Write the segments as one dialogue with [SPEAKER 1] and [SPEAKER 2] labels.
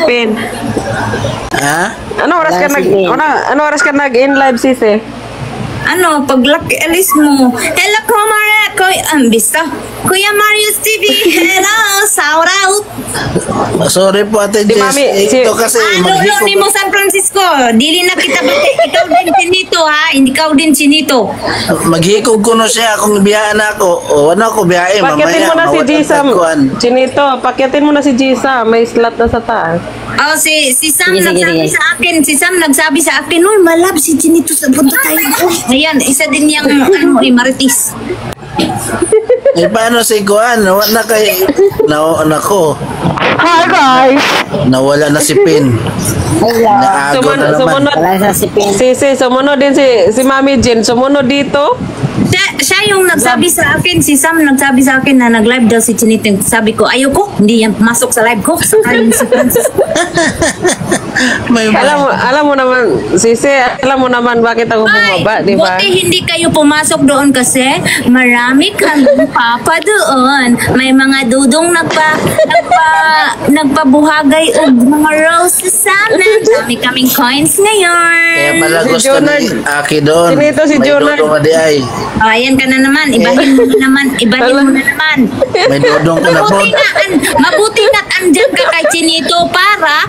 [SPEAKER 1] Pin.
[SPEAKER 2] Ha?
[SPEAKER 1] Ano oras ka nag-in live sisi?
[SPEAKER 3] Ano, paglaki alis mo. Hello, Kumare. Bista. Kuya Marius TV. Hello, shout out.
[SPEAKER 2] Sorry po Ate
[SPEAKER 1] Si
[SPEAKER 2] Jess.
[SPEAKER 1] Mami,
[SPEAKER 2] Ito kasi
[SPEAKER 3] Lolo ni mo San Francisco. Dili na kita bati. Ikaw din sinito ha. Hindi ikaw din sinito.
[SPEAKER 2] maghikog ko no siya kung biyaan ako. O ano ako biyahe
[SPEAKER 1] Pakitin mo na si Jisa. Chinito, pakitin mo na si Jisa. May slot na sa taas.
[SPEAKER 3] Oh, si Sam
[SPEAKER 4] Sige,
[SPEAKER 3] nagsabi
[SPEAKER 4] sige.
[SPEAKER 3] sa akin. Si Sam nagsabi sa akin, "Uy, malab si Chinito sa punta tayo." Ayan, isa din yang ano, Marites.
[SPEAKER 2] Eh paano si Kuan? Nawala kay nako.
[SPEAKER 1] Hi guys!
[SPEAKER 2] Nawala na si Pin. Naago na naman.
[SPEAKER 1] Sumunod.
[SPEAKER 4] Wala sa sipin.
[SPEAKER 1] Si sumunod din si Mami Jean. Sumunod dito.
[SPEAKER 3] Siya yung nagsabi sa akin, si Sam nagsabi sa akin na nag-live daw si Chinito. Sabi ko, ayoko, hindi yan masok sa live ko. Saka yung si Francis.
[SPEAKER 2] May
[SPEAKER 1] Alam mo naman, Sisi, alam mo naman bakit ako bumaba, di ba?
[SPEAKER 3] Buti hindi kayo pumasok doon kasi marami kaming papa doon. May mga dudong nagpabuhagay o mga roses sa amin. Dami kaming coins ngayon.
[SPEAKER 2] kaya pala
[SPEAKER 1] Si
[SPEAKER 2] gusto
[SPEAKER 1] Jonard.
[SPEAKER 2] ni Aki doon.
[SPEAKER 1] Sinito si
[SPEAKER 2] May
[SPEAKER 1] Jonard.
[SPEAKER 2] dudong na di ay.
[SPEAKER 3] O, ayan ka na naman. Ibahin mo na naman. Ibahin mo na naman.
[SPEAKER 2] May dudong ka na po.
[SPEAKER 3] Mabuti na andyan ka kay Chinito para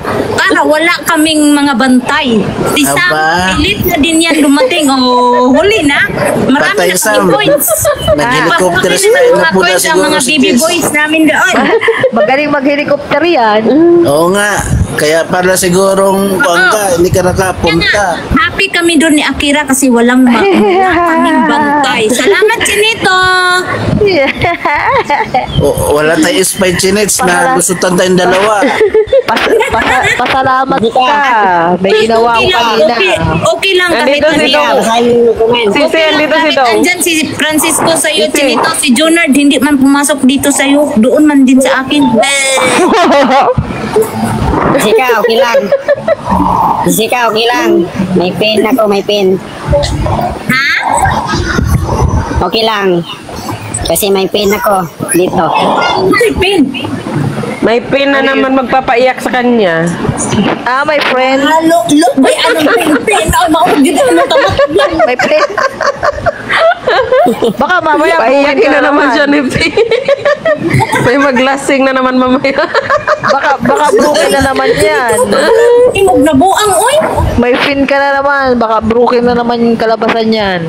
[SPEAKER 3] wala kaming mga bantay. Si Sam,
[SPEAKER 2] Aba.
[SPEAKER 3] pilit na din yan dumating. O, huli na. Marami
[SPEAKER 2] Patay,
[SPEAKER 3] na
[SPEAKER 2] Sam.
[SPEAKER 3] kaming points.
[SPEAKER 2] Nag-helicopter
[SPEAKER 3] Papakita
[SPEAKER 2] style na
[SPEAKER 3] mga
[SPEAKER 2] po na
[SPEAKER 3] points ang
[SPEAKER 2] siguro
[SPEAKER 3] mga
[SPEAKER 2] si
[SPEAKER 3] baby
[SPEAKER 2] Jess.
[SPEAKER 3] boys namin doon.
[SPEAKER 5] Magaling mag-helicopter yan.
[SPEAKER 2] Oo nga. Kaya para sigurong bangka, hindi ka
[SPEAKER 3] Kaya nga,
[SPEAKER 2] nakapunta.
[SPEAKER 3] happy kami doon ni Akira kasi walang kaming bantay. Salamat, Chinito!
[SPEAKER 2] Wala tayong spy chinets na gustutan tayong dalawa.
[SPEAKER 5] Pasalamat ka. May ginawa ko kanina.
[SPEAKER 3] Okay lang kahit
[SPEAKER 1] Andito si Dong. Sisi, andito si Dong.
[SPEAKER 3] Andyan si Francisco sa'yo, Chinito. Si Jonard, hindi man pumasok dito sa'yo. Doon man din sa akin.
[SPEAKER 4] Jessica, okay lang. Jessica, okay lang. May pin ako, may pin.
[SPEAKER 3] Ha?
[SPEAKER 4] Okay lang. Kasi may pin ako dito.
[SPEAKER 3] Pin.
[SPEAKER 1] May pin na naman magpapaiyak sa kanya.
[SPEAKER 5] My friend.
[SPEAKER 3] Halo, look, may anong pin. Maunod dito na tamat.
[SPEAKER 5] My friend. Baka mamaya
[SPEAKER 1] Paiyakin
[SPEAKER 5] buhin
[SPEAKER 1] na
[SPEAKER 5] ka
[SPEAKER 1] naman siya ni Pin. May maglasing na naman mamaya.
[SPEAKER 5] Baka broken na naman yan.
[SPEAKER 3] Imog na buang, oy.
[SPEAKER 5] May fin ka na naman. Baka broken na naman yung kalabasan yan.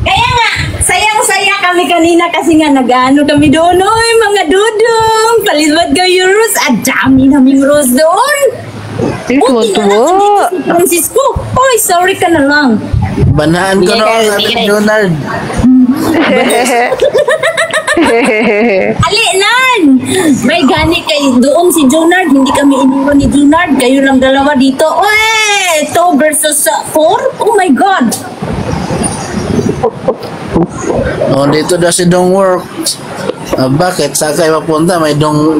[SPEAKER 3] Kaya nga, sayang-saya kami kanina kasi nga nag-ano kami doon. Oy, mga dudong, paliwat kayo Rose. At dami naming Rose doon.
[SPEAKER 5] Tuwa.
[SPEAKER 3] Si Francisco. Oy, sorry ka na lang.
[SPEAKER 2] Banaan ko no, Ate Jonard.
[SPEAKER 3] Ali, Nan! May gani kay doon si Jonard. Hindi kami iniwan ni Jonard. Kayo lang dalawa dito. Oy, 2 versus 4? Oh my God.
[SPEAKER 2] Oh, dito daw si Dong Works. Bakit? Saan kayo mapunta? May dong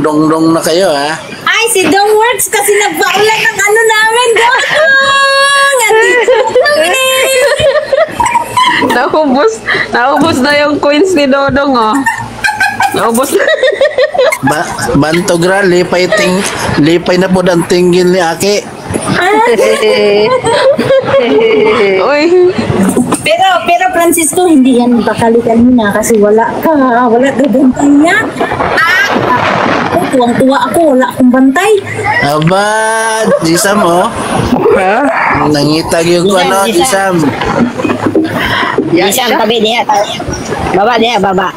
[SPEAKER 2] na kayo, ha?
[SPEAKER 3] Ay, si Dong Works kasi nagpaulan ng ano namin doon. Andito kami.
[SPEAKER 1] Naubos na yung coins ni Dodong, oh. Naubos na.
[SPEAKER 2] Bantogra, lipay na po ang tinggil ni Aki.
[SPEAKER 1] Uy.
[SPEAKER 3] Pero Francisco, hindi yan bakalikan na kasi wala gabantay niya. Tuwang-tuwa ako, wala akong bantay.
[SPEAKER 2] Aba, Jisam, oh. Nangitag yung ano, Jisam.
[SPEAKER 4] Jisam, tabi dia. Baba dia, baba.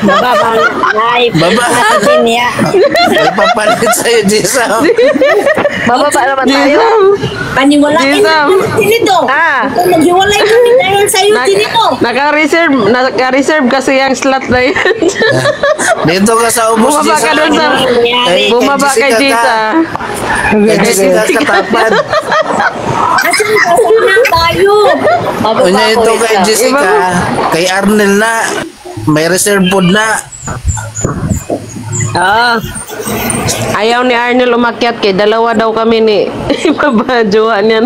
[SPEAKER 4] Baba bang naib.
[SPEAKER 2] Baba.
[SPEAKER 4] Pin niya.
[SPEAKER 2] May papalit sa'yo, Jisam.
[SPEAKER 5] Bababa naman tayo.
[SPEAKER 3] Paniwalain
[SPEAKER 1] Jisam.
[SPEAKER 3] natin Tinito. Naghiwalay kami dahil sa'yo, Tinito.
[SPEAKER 1] Naka-reserve kasi yung slot na yun.
[SPEAKER 2] Dito ka sa ubos,
[SPEAKER 1] Bumaba ka doon sa... Bumaba kay Jisa.
[SPEAKER 2] Kay Jessica katapad.
[SPEAKER 3] Asan na tayo?
[SPEAKER 2] Unya ito kay Jessica, kay Arnel na. May reserve food na.
[SPEAKER 4] Oh,
[SPEAKER 1] Ayaw ni Arnel umakyat kay dalawa daw kami ni babajuhan niya.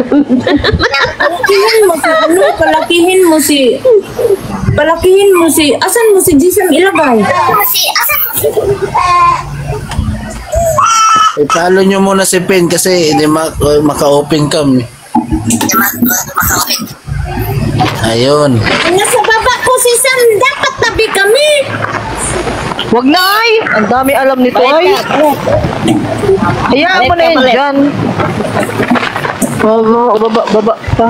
[SPEAKER 3] Palakihin mo si asan mo si Jisam ilagay?
[SPEAKER 2] Ipalo nyo muna si Pen kasi hindi maka-open cam. Ayun.
[SPEAKER 3] Nasa baba ko si Sam, dapat tabi kami.
[SPEAKER 5] Wag na ay! Ang dami alam nito ay! Hayaan mo na yun dyan. Baba pa.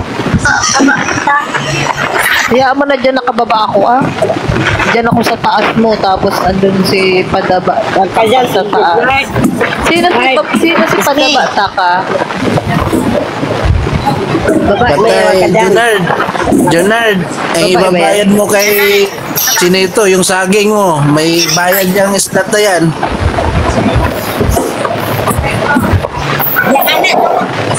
[SPEAKER 5] Hayaan mo na dyan, nakababa ako ah. Dyan ako sa taas mo, tapos andun si Padaba. Kaya sa taas. Sino si Padaba? Taka.
[SPEAKER 2] Patay, Junard, ang ibabayad mo kay Chinito, yung saging mo, may bayad yung slot na yan.
[SPEAKER 3] Ya,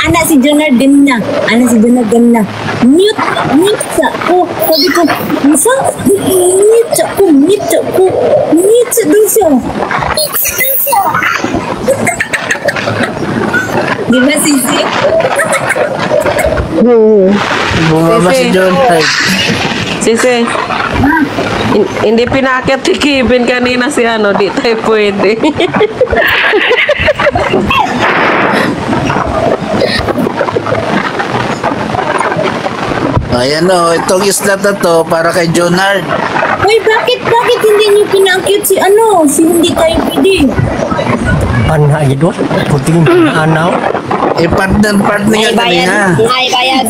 [SPEAKER 3] anak si Jonar din na. Anak si Jonar din na. Mute sa ko. Sabi ko, misa? Mute doon siya. Di ba, Sisi?
[SPEAKER 2] Bumaba si Junard.
[SPEAKER 1] Sisi, hindi pinakit si Kevin kanina si ano, di tayo pwede.
[SPEAKER 2] Ayan o, itong slot na to para kay Junard.
[SPEAKER 3] Uy, bakit hindi niyo pinakit si ano? Si hindi tayo pwede.
[SPEAKER 6] Panha itu, puting anaw.
[SPEAKER 2] Partner
[SPEAKER 4] May
[SPEAKER 2] nga
[SPEAKER 4] bayad.
[SPEAKER 2] kanina.
[SPEAKER 4] May bayad.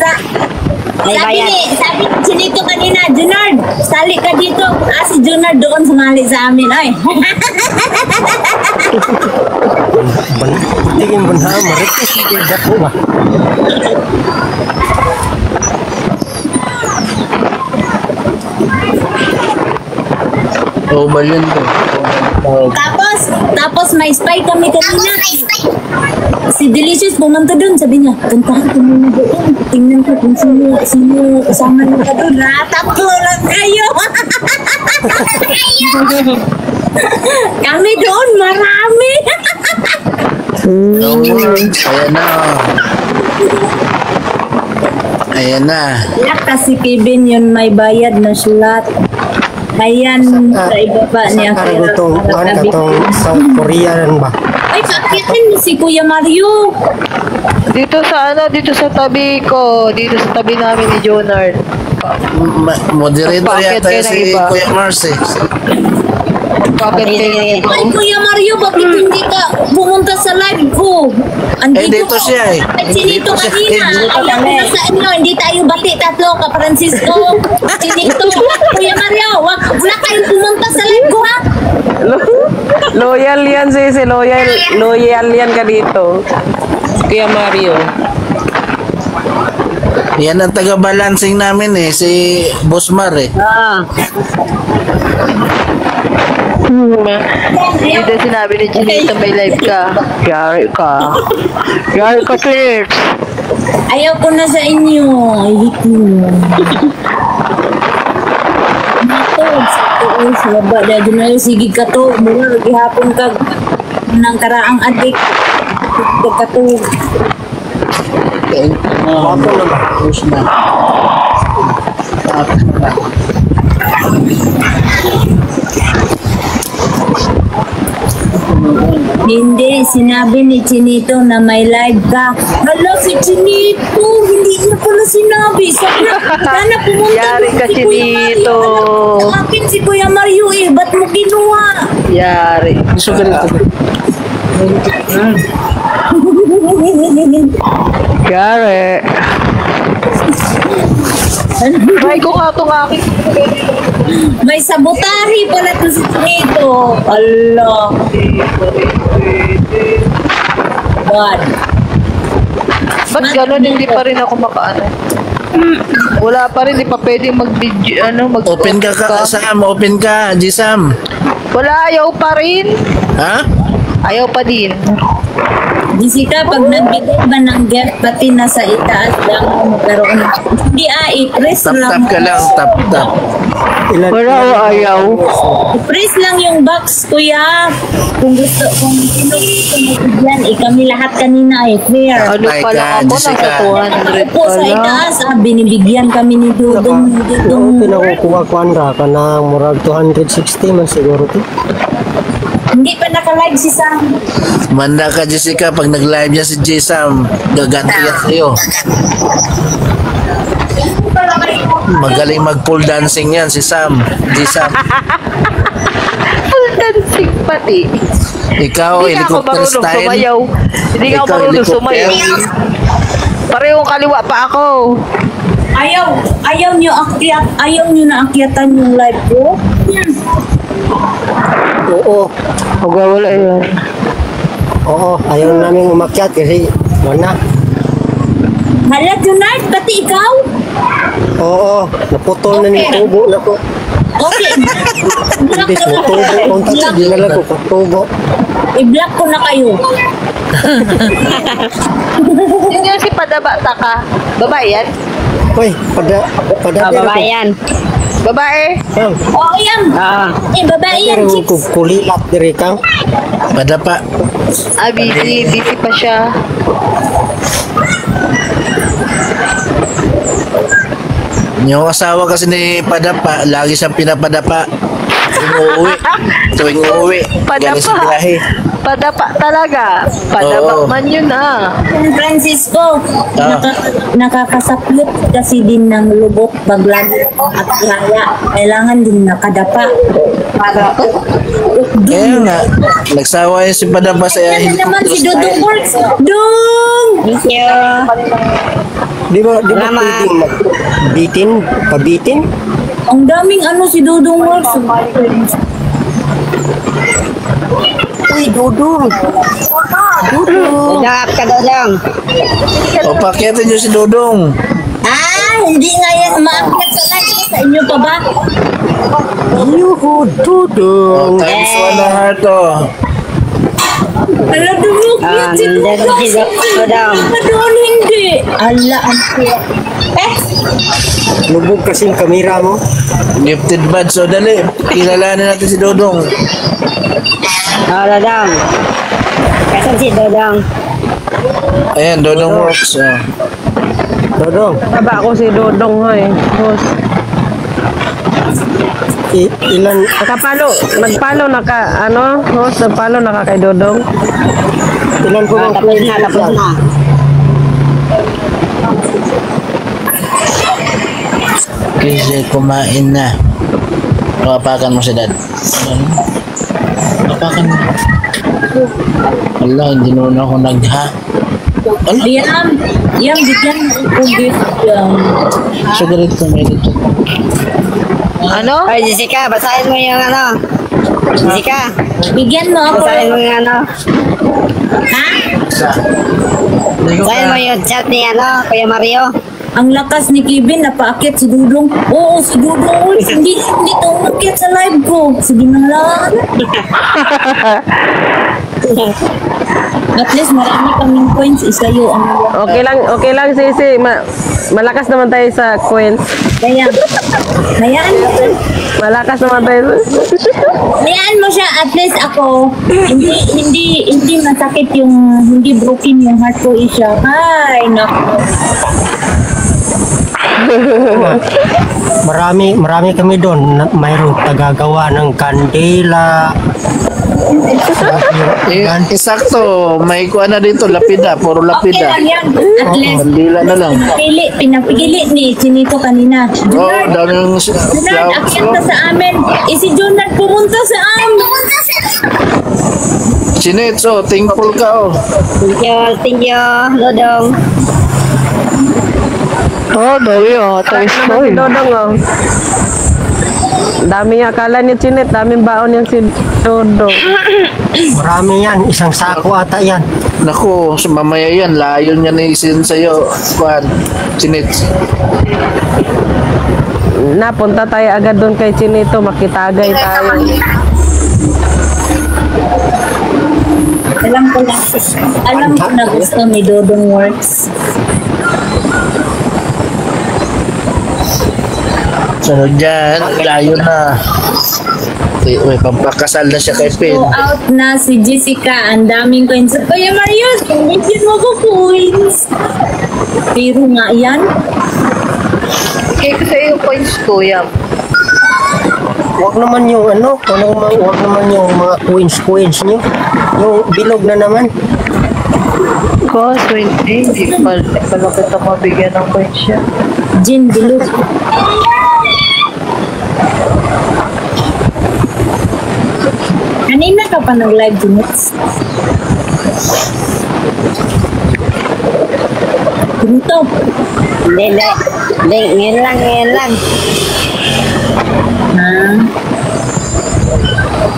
[SPEAKER 4] May bayad.
[SPEAKER 3] Sabi ni Chinito kanina, Junard, sali ka dito. Si Junard doon sumali sa amin. Ay.
[SPEAKER 6] Putingin panha, marites di dako ba.
[SPEAKER 2] Oh, ba yun to?
[SPEAKER 3] Tapos may spy kami kanina. Si Delicious pumunta doon, sabi niya, puntahan ko muna doon. Tingnan ko kung sino kasama nyo ka doon. Tatlo lang kayo. Kami doon, marami.
[SPEAKER 2] Ayan na. Ayan na.
[SPEAKER 3] Kasi Kevin yun may bayad na sulat. Ayan, sa ibaba niya.
[SPEAKER 6] Karang itong, South Korean ba?
[SPEAKER 3] Ay, pakitin si Kuya Mario.
[SPEAKER 5] Dito sa tabi ko, dito sa tabi namin ni Jonard.
[SPEAKER 2] Moderator
[SPEAKER 5] Bakit
[SPEAKER 2] yata
[SPEAKER 5] kayo
[SPEAKER 2] si
[SPEAKER 5] ng iba?
[SPEAKER 2] Kuya Marcy.
[SPEAKER 5] Bakit kayo?
[SPEAKER 3] Ay, Kuya Mario, bakit hindi ka pumunta sa live ko?
[SPEAKER 2] Dito
[SPEAKER 3] ko.
[SPEAKER 2] siya eh.
[SPEAKER 3] Ay, Chinito
[SPEAKER 2] Dito siya.
[SPEAKER 3] kanina.
[SPEAKER 2] Dito
[SPEAKER 3] Ayaw ko na sa inyo. Hindi tayo bati tatlo ka, Francisco. Chinito. Kuya Mario, wala kayong pumunta sa live ko, ha?
[SPEAKER 1] Loyal yan, Sisi. Loyal yan ka dito. Kuya Mario.
[SPEAKER 2] Yan ang taga-balancing namin eh, si Bosmar eh.
[SPEAKER 5] Dito sinabi ni Chinito may live ka. Yari ka. Yari ka, Claire.
[SPEAKER 3] Ayaw ko na sa inyo. I hate you. Sa tuon, sa baba. Dahil na yung sige ka to. Mura, gihapon ka ng karaang adik. Pagkatulog.
[SPEAKER 2] Wapo na ba? Push na. Tapos na.
[SPEAKER 3] Hindi, sinabi ni Chinito na may live ka. Hala, si Chinito, hindi niya pala sinabi. Sana pumunta
[SPEAKER 5] Yari ka,
[SPEAKER 3] si Kuya Mario.
[SPEAKER 5] Chinito.
[SPEAKER 3] Sa akin si Kuya Mario eh, ba't mo kinuha?
[SPEAKER 5] Yari.
[SPEAKER 2] Sugar ito.
[SPEAKER 5] Yari. Try ko nga itong aking.
[SPEAKER 3] May sabotahe pala to si Chinito. Hala. God.
[SPEAKER 5] Ba't gano'n hindi pa rin ako makaano? Wala pa rin, hindi pa pwedeng mag-video,
[SPEAKER 2] Open ka Sam, open ka, G-Sam.
[SPEAKER 5] Wala, ayaw pa rin.
[SPEAKER 2] Ha?
[SPEAKER 5] Ayaw pa din.
[SPEAKER 3] Jessica, pag nagbigay ba ng gift, pati nasa itaas lang mo magkaroon. Hindi i-press lang.
[SPEAKER 2] Tap ka lang, tap.
[SPEAKER 5] Wala, ayaw.
[SPEAKER 3] I-press lang yung box, kuya. Kung gusto, kung sino gusto mo bigyan, kami lahat kanina ay clear.
[SPEAKER 5] Ano
[SPEAKER 2] Patay
[SPEAKER 5] pala
[SPEAKER 2] ka,
[SPEAKER 5] ako,
[SPEAKER 2] Jessica.
[SPEAKER 5] nasa 200
[SPEAKER 3] Po sa
[SPEAKER 5] pala.
[SPEAKER 3] itaas, binibigyan kami ni Dudong.
[SPEAKER 6] Pinakukuha ko ka na murag 260 man siguro to.
[SPEAKER 3] Hindi pa naka-live si Sam.
[SPEAKER 2] Manda ka, Jessica, pag nag-live niya si J-Sam, gaganti yan sa'yo. Magaling mag-pole dancing yan si Sam. J-Sam.
[SPEAKER 5] Full dancing pati.
[SPEAKER 2] Ikaw,
[SPEAKER 5] Hindi nga ako
[SPEAKER 2] helicopter
[SPEAKER 5] marunong
[SPEAKER 2] style.
[SPEAKER 5] sumayaw. Hindi nga ako
[SPEAKER 2] Ikaw,
[SPEAKER 5] marunong
[SPEAKER 2] helicopter.
[SPEAKER 5] sumayaw. Parehong kaliwa pa ako.
[SPEAKER 3] Ayaw nyo na akyatan yung live ko.
[SPEAKER 6] Oo.
[SPEAKER 5] Magwawala yan.
[SPEAKER 6] Oo. Ayaw namin umakyat kasi wala.
[SPEAKER 3] Hala, Junard, pati ikaw?
[SPEAKER 6] Oo. Naputol na yung tubo na ko.
[SPEAKER 3] Okay.
[SPEAKER 6] Hindi mo tubo. Kung tatlo, di na lang ko tubo.
[SPEAKER 3] I-block ko na kayo.
[SPEAKER 5] Sino yung si Padaba Taka? Babae yan?
[SPEAKER 6] Uy, pada
[SPEAKER 4] Babae yan.
[SPEAKER 5] Babae?
[SPEAKER 3] Oo, yan. Eh, babae yan,
[SPEAKER 6] Pero
[SPEAKER 3] chicks.
[SPEAKER 6] kulilat diri kang.
[SPEAKER 2] Padapa.
[SPEAKER 5] Ah, busy pa siya.
[SPEAKER 2] Yung asawa kasi ni Padapa, lagi siyang pinapadapa. Umuwi. Tuwing uuwi. Galing sa
[SPEAKER 5] Padapa.
[SPEAKER 2] biyahe.
[SPEAKER 5] Padapa talaga. Padaba
[SPEAKER 2] Oo.
[SPEAKER 5] man yun ah.
[SPEAKER 3] San Francisco, nakakasaplot kasi din ng lubot, baglan at raya. Kailangan din nakadapa. Para
[SPEAKER 2] Kaya nga, nagsawa yun si Padapa sa
[SPEAKER 3] Yan naman si Dudong Works. Dong!
[SPEAKER 4] Thank you.
[SPEAKER 6] Di ba
[SPEAKER 4] Salamat.
[SPEAKER 6] pwedeng magbitin? Pabitin?
[SPEAKER 3] Ang daming ano si Dudong Works.
[SPEAKER 6] Uy, Dudong.
[SPEAKER 4] Dodong ka, Dodong.
[SPEAKER 2] O, pakitin nyo si Dodong.
[SPEAKER 3] Hindi nga yan maakyat sa live. Sa inyo pa ba?
[SPEAKER 6] Yuhu,
[SPEAKER 2] O,
[SPEAKER 6] Dudong.
[SPEAKER 2] times 1 na heart, o.
[SPEAKER 3] Ala, dumukit si
[SPEAKER 4] Nandun si Dodong.
[SPEAKER 3] Doon hindi. Ala, ang kuya.
[SPEAKER 6] Lubog kasi yung kamera mo.
[SPEAKER 2] Gifted bad. So, dali. Kilalanin natin si Dodong.
[SPEAKER 4] Oh, Dodong. Kasan si Dodong?
[SPEAKER 2] Ayan, Dodong Works. O.
[SPEAKER 6] Dudong.
[SPEAKER 1] Taba ako si Dodong hoy. Host.
[SPEAKER 6] Ilan?
[SPEAKER 1] Nagpalo na ka, ano? Host, nagpalo na ka kay Dodong.
[SPEAKER 6] Ilan po ang
[SPEAKER 4] Tapos na, tapos na.
[SPEAKER 2] Kasi kumain na. Papakan mo si Dad. Papakan mo. Wala, hindi naman ako nagha. Wala.
[SPEAKER 3] Yan, bigyan ko gift yan.
[SPEAKER 2] So, ganito may dito.
[SPEAKER 5] Ano?
[SPEAKER 4] Oy, Jessica, basahin mo yung ano. Jessica,
[SPEAKER 3] Bigyan mo ako.
[SPEAKER 4] basahin mo yung ano.
[SPEAKER 3] Ha?
[SPEAKER 4] Basahin mo yung chat ni ano, Kuya Mario.
[SPEAKER 3] Ang lakas ni Kevin, napaakyat si Dudong. Oo, si Dudong. Uy, hindi to umakyat sa live ko. Sige na lang. At least marami kaming points. Isa yung ano.
[SPEAKER 1] Okay lang Sisi. Malakas naman tayo sa coins.
[SPEAKER 3] Kaya, hayaan mo.
[SPEAKER 1] Malakas naman tayo.
[SPEAKER 3] Hayaan mo siya. At least ako, hindi masakit yung, hindi broken yung heart ko isa. Ay, naku.
[SPEAKER 6] Marami kami doon. Mayroong tagagawa ng kandila.
[SPEAKER 2] Sakto, may kuha na dito, lapida, puro
[SPEAKER 3] Okay
[SPEAKER 2] lapida.
[SPEAKER 3] lang yan. At least,
[SPEAKER 2] Bandila na lang.
[SPEAKER 3] pinapigili ni Chinito kanina.
[SPEAKER 2] Oo, dami yung
[SPEAKER 3] Junard, akyat ka sa amin. Si Junard pumunta sa amin.
[SPEAKER 2] Sinetso, thankful ka, oh.
[SPEAKER 4] Thank you, Dodong.
[SPEAKER 5] Oh, dami oh. Tamis mo
[SPEAKER 1] Si Dodong oh. Dami nga akala ni Chinet, daming baon yung si Dodong.
[SPEAKER 6] Marami yan. Isang sako ata yan.
[SPEAKER 2] Naku, mamaya yan, layo niya na isin sa'yo. Kuhan, Sinets.
[SPEAKER 1] Napunta tayo agad doon kay Chinito, makitagay tayo.
[SPEAKER 3] Alam ko na gusto ni Dodong Works.
[SPEAKER 2] Sunod dyan, layo na. Uy, pampakasal na siya kay Pin.
[SPEAKER 3] Go out na si Jessica. Ang daming coins. Kuya Marius, bigyan mo ko coins. Pero nga yan.
[SPEAKER 5] Okay ko sa iyo coins ko, yan.
[SPEAKER 6] Wag naman yung wag naman yung mga coins nyo. Yung bilog na naman.
[SPEAKER 5] Cause hindi pala kita mabigyan ng coin siya.
[SPEAKER 3] Jin, bilog. Kanina ka pa nag-live, Junits? Dito.
[SPEAKER 4] Hindi. Ngayon lang.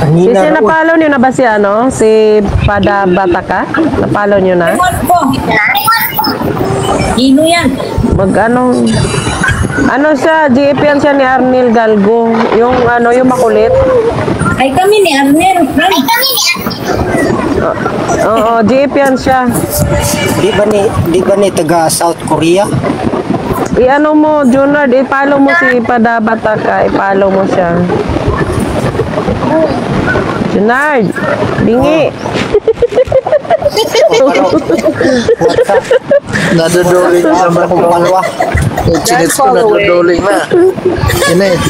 [SPEAKER 6] Kanina
[SPEAKER 1] Kasi
[SPEAKER 6] raw.
[SPEAKER 1] napalo nyo na ba si si Padabataka? Napalo nyo na?
[SPEAKER 3] Ewan ko. Ino yan.
[SPEAKER 1] Ano siya, GF yan siya ni Arnel Galgo. Yung yung makulit.
[SPEAKER 3] Ay kami ni Arnel.
[SPEAKER 1] Oo, GF yan siya.
[SPEAKER 6] Di ba ni taga South Korea?
[SPEAKER 1] I-ano mo, Junard, i-follow mo si Padabataka, i-follow mo siya. Junard, bingi.
[SPEAKER 2] Naduduling naman ko. Chinits ko naduduling na. Chinits.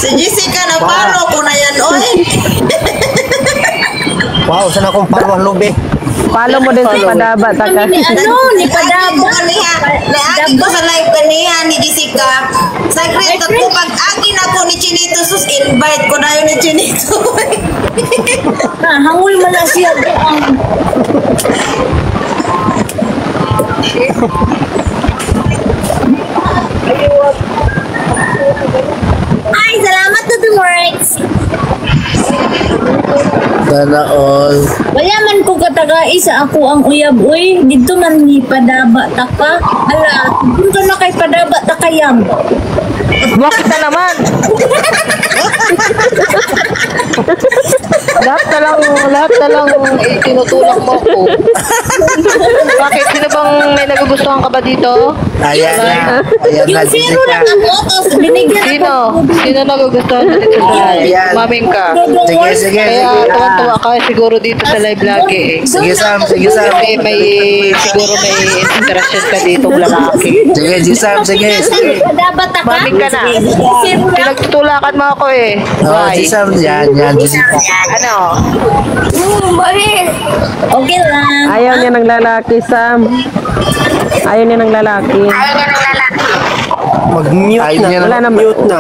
[SPEAKER 7] Si Jessica na paro ko na yan, oy.
[SPEAKER 6] Wow, sana akong parwang lobe.
[SPEAKER 1] Follow mo din si Padabataka.
[SPEAKER 3] Ni
[SPEAKER 7] Ni
[SPEAKER 3] Padaba.
[SPEAKER 7] Agi ko sa live kaniya ni Jessica. Secret ko pag akin ako ni Chinito sus invite ko na yun ni Chinito.
[SPEAKER 3] Hangul man na siya. Ay, salamat to the works.
[SPEAKER 2] Sana all.
[SPEAKER 3] Wala man ko katagai sa ako ang uyab, uy. Dito man ni Padaba taka. Ala, dito na kay Padaba takayam.
[SPEAKER 5] Bakit na naman? lahat na lang tinutulak mo ko. Bakit? Sino bang may nagugustuhan ka ba dito?
[SPEAKER 2] Ayan na
[SPEAKER 3] Yung zero
[SPEAKER 2] Jessica.
[SPEAKER 3] lang ako, tapos binigyan
[SPEAKER 5] Sino?
[SPEAKER 3] ako.
[SPEAKER 5] Sino nagugustuhan mo dito sa live?
[SPEAKER 2] Ayan.
[SPEAKER 5] Maming ka.
[SPEAKER 2] Sige.
[SPEAKER 5] Kaya tuwan-tuwa ka siguro dito sa live lagi eh.
[SPEAKER 2] Sige Sam.
[SPEAKER 5] May siguro may inspirasyon ka dito lalaki.
[SPEAKER 2] Sige.
[SPEAKER 3] Padaba taka.
[SPEAKER 5] Maming ka na.
[SPEAKER 3] Zero lang.
[SPEAKER 5] Pinagtutulakan mo ako eh.
[SPEAKER 2] Oh,
[SPEAKER 5] Why?
[SPEAKER 2] si Sam. Yan, Jessica.
[SPEAKER 5] Ano?
[SPEAKER 3] Okay lang.
[SPEAKER 1] Ayaw niya ng lalaki, Sam. Ayaw niya ng lalaki.
[SPEAKER 6] Mag-mute
[SPEAKER 2] Ay,
[SPEAKER 6] na.
[SPEAKER 2] niya
[SPEAKER 1] Wala na.
[SPEAKER 6] Mute na.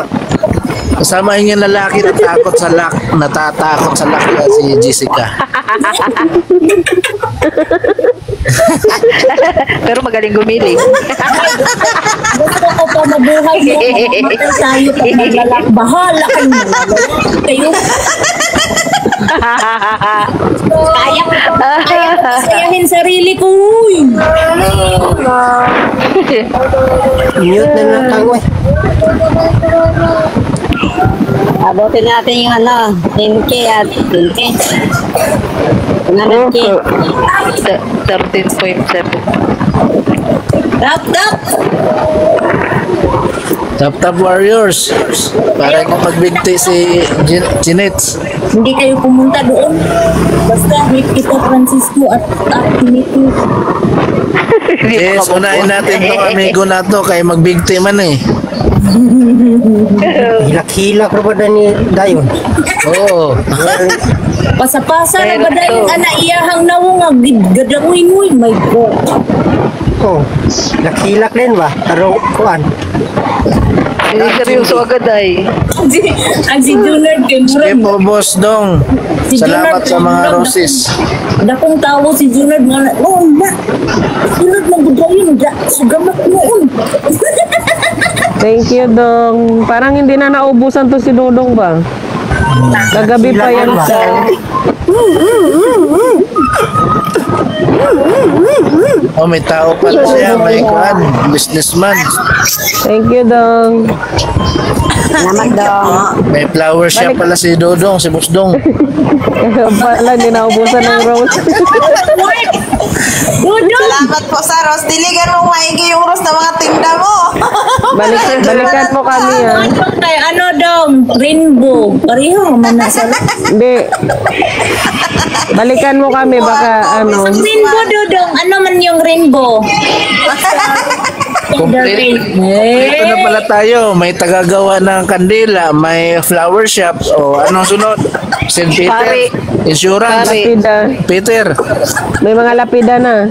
[SPEAKER 2] Kasama yung lalaki natatakot sa lock yan si Jessica.
[SPEAKER 5] Pero magaling gumiling.
[SPEAKER 3] Gusto ko pa mabuhay mo. Mamatay tayo pag naglalak. Bahala kayo naglalak. Kayo. Kaya ko sayahin sarili ko. Uy.
[SPEAKER 6] Mute na lang tango eh.
[SPEAKER 4] Abutin natin yung 10K at 10K. Kung 100K.
[SPEAKER 5] 13.7.
[SPEAKER 3] Tap.
[SPEAKER 2] Top Warriors. Para kung magbigti si Chinits.
[SPEAKER 3] Hindi kayo pumunta doon. Basta meet kita Francisco at Timothy.
[SPEAKER 2] Yes, unahin natin itong amigo na to kay magbigti man eh.
[SPEAKER 6] Hilak-hilak na ba na ni Dayon?
[SPEAKER 2] Oo.
[SPEAKER 3] Pasa-pasa na ba
[SPEAKER 5] Pero
[SPEAKER 3] dahil
[SPEAKER 5] to.
[SPEAKER 3] iyahang nawong gadamuin. My God.
[SPEAKER 6] Oh, hilak-hilak din ba? Pero kuan.
[SPEAKER 5] Hindi seryoso agad ay.
[SPEAKER 3] Ang si Junard kay
[SPEAKER 2] Sige
[SPEAKER 3] Murag.
[SPEAKER 2] po, boss Dong.
[SPEAKER 3] Si
[SPEAKER 2] Salamat
[SPEAKER 3] Junard
[SPEAKER 2] sa
[SPEAKER 3] kay
[SPEAKER 2] mga
[SPEAKER 3] Murag.
[SPEAKER 2] roses.
[SPEAKER 3] Dakong tao si Junard mga na. Junard ng gudayin. Sugamat mo.
[SPEAKER 1] Thank you, Dong. Parang hindi na naubusan to si Dodong ba? Kagabi pa yan sa...
[SPEAKER 2] Oh, may tao pala siya. May kuhan. Businessman.
[SPEAKER 1] Thank you, Dong.
[SPEAKER 4] Salamat dong.
[SPEAKER 2] May flower shop pala si Dodong, si Boss Dong.
[SPEAKER 1] Kaya pala, hindi naubusan ng rose.
[SPEAKER 7] Salamat po sa Ros. Diligan mo maigi yung Ros na mga tinda mo.
[SPEAKER 1] Balikan mo kami, ha?
[SPEAKER 3] Kay ano dong? Rainbow. Pareho man na sa
[SPEAKER 1] Hindi. Balikan mo kami, baka ano.
[SPEAKER 3] Rainbow dodong. Ano man yung rainbow?
[SPEAKER 2] Dito na pala tayo. May tagagawa ng kandila, may flower shop. O, anong sunod? St. Peter.
[SPEAKER 5] Pare.
[SPEAKER 2] Insurance.
[SPEAKER 5] Pare.
[SPEAKER 1] Lapida.
[SPEAKER 2] Peter.
[SPEAKER 1] May mga lapida na.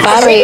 [SPEAKER 5] Pare.